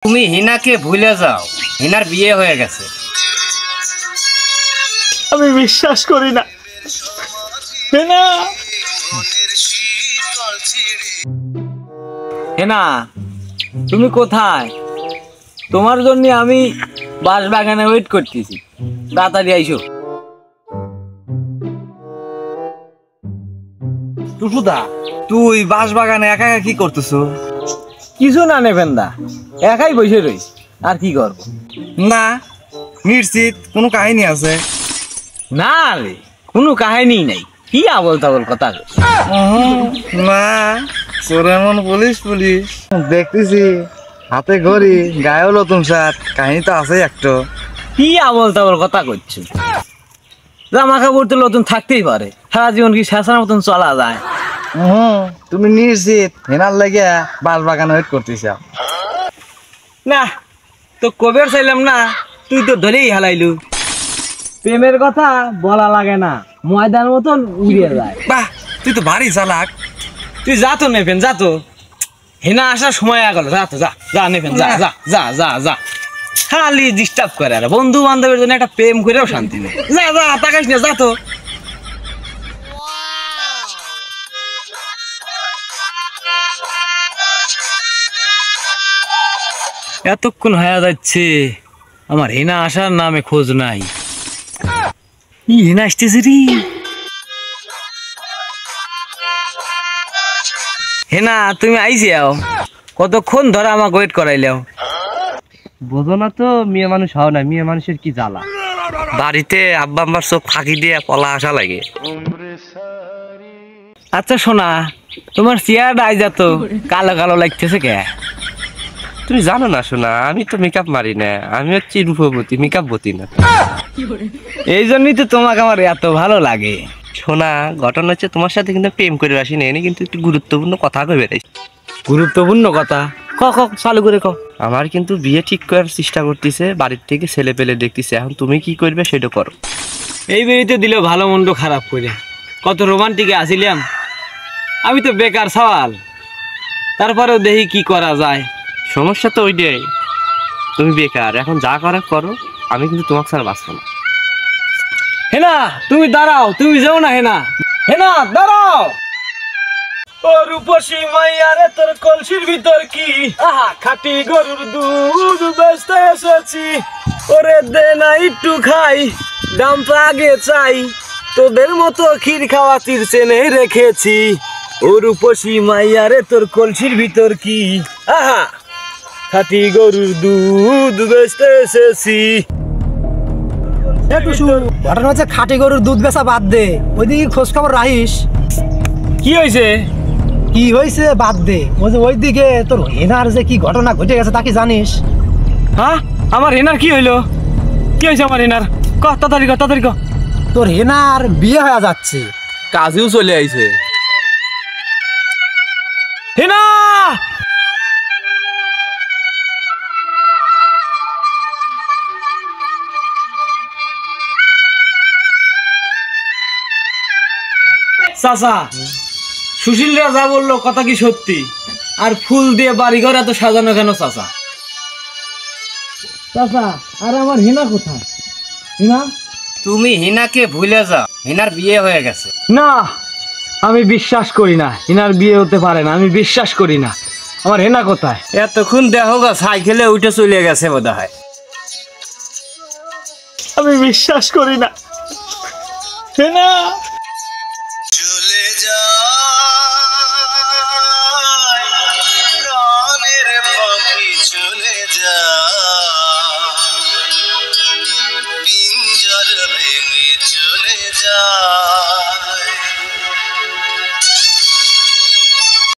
তুমি হিনাকে ভুলে যাও, হিনার বিয়ে হয়ে গেছে। আমি বিশ্বাস করি না। হেনা, হেনা তুমি কোথায়? তোমার জন্য আমি বাঁশ বাগানে ওয়েট করতেছি, তাড়াতাড়ি আইসো। টুটুদা, তুই বাঁশ বাগানে একা একা কি করতেছ? কিছু না নেবেন দা, একাই বসে রই, আর কি করব? না নিশ্চিত কোনো কাহিনী আছে? না রে, কোনো কাহিনী নাই। কি আবল তাবল কথা। না, তোর এমন পুলিশ পুলিশ দেখতেছি, হাতে ঘড়ি, গায়েও নতুন শার্ট, কাহিনী তো আছে একটা। কি আবল তাবল কথা করছো? জামা কাপড় তো নতুন থাকতেই পারে, সারা জীবন কি শেষার মতন চলা যায়? তুমি নিশ্চিত হেনার লাগে বাঁশ বাগানে ওয়েট করতেছ? না তো কবের চাইলাম না, তুই তো ধরেই হালাইলু। প্রেমের কথা বলা লাগে না, ময়দান মতন উড়িয়ে যায়। বাহ, তুই তো ভারী চালাক। তুই যা তো নেবেন, যা তো। হেনা আসার সময় গেল, যা তো, যা যা নেবেন, যা যা যা যা যা। খালি ডিস্টার্ব করে, আর বন্ধু বান্ধবের জন্য একটা প্রেম করেও শান্তি নেই। যা যা, তাকাইস না, যা তো। এতক্ষণ হয়ে যাচ্ছে, আমার হেনা আসার নামে খোঁজ নাই। হেনা আসতেছে রে। হেনা তুমি আইছিয়াও, কতক্ষণ ধরে আমাকে ওয়েট করাইলেও। বোঝো না তো, মেয়ে মানুষ হও না, মেয়ে মানুষের কি জ্বালা। বাড়িতে আব্বা আম্মার সব ফাঁকি দিয়ে পলা আসা লাগে। আচ্ছা শোনা, তোমার চেয়ারটা আই যাতো কালো কালো লাগতেছে কে? তুমি জানো না শোনা, আমি তো মেকআপ মারি না, আমি হচ্ছি রূপবতী, মেকআপ বতী না। এই জন্যই তো তোমাকে আমার এত ভালো লাগে। শোনা, ঘটনা হচ্ছে তোমার সাথে কিন্তু প্রেম করে আসি না, এনে কিন্তু একটু গুরুত্বপূর্ণ কথা কই বেড়াই। গুরুত্বপূর্ণ কথা ক ক চালু করে ক। আমার কিন্তু বিয়ে ঠিক করার চেষ্টা করতেছে, বাড়ির থেকে ছেলে পেলে দেখতেছে, এখন তুমি কি করবে সেটা করো। এই বিয়েতে দিল ভালো মন্দ খারাপ করে, কত রোমান্টিকে আসিলাম। আমি তো বেকার সওয়াল, তারপরেও দেখি কি করা যায়। সমস্যা তো ওইটাই, তুমি বেকার, এখন যা করার করো, আমি কিন্তু তোমাকে ছাড়া বাঁচবো না। হেনা তুমি দাঁড়াও, তুমি যাও না। হেনা, হেনা দাঁড়াও। ও রূপসী মাইয়া রে, তোর কলসির ভিতর কি আহা খাঁটি গরুর দুধ বেচতে এসেছি। ওরে দে না একটু খাই, দামটা আগে চাই, তোদের মতো ক্ষীর খাওয়া চিরচেনে রেখেছি। ও রূপসী মাইয়া রে, তোর কলসির ভিতর কি আহা খাঁটি গরুর দুধ বেচতে এসেছি। ঘটনা হচ্ছে খাঁটি গরুর দুধ বেচা বাদ দে, ওইদিকে খোঁজ খবর রাখিস। কি হয়েছে? কি হয়েছে বাদ দে, ওইদিকে তোর হেনার যে কি ঘটনা ঘটে গেছে তা কি জানিস? হ্যাঁ, আমার হেনার কি হইলো? কি হয়েছে আমার হেনার? ক তাড়াতাড়ি ক, তাড়াতাড়ি ক। তোর হেনার বিয়ে হয়ে যাচ্ছে, কাজেও চলে আইছে। হেনা, চাচা সুশীলরা যা বললো কথা কি সত্যি? আর ফুল দিয়ে বাড়িঘর এত সাজানো কেন চাচা? চাচা আর আমার হেনা কোথায়? হেনা? তুমি হিনাকে ভুলে যাও, হিনার বিয়ে হয়ে গেছে। না, আমি বিশ্বাস করি না, হেনার বিয়ে হতে পারে না, আমি বিশ্বাস করি না। আমার হেনা কোথায়? এতক্ষণ দেখো গা, সাইকেলে উঠে চলে গেছে বোধ হয়। আমি বিশ্বাস করি না। হেনা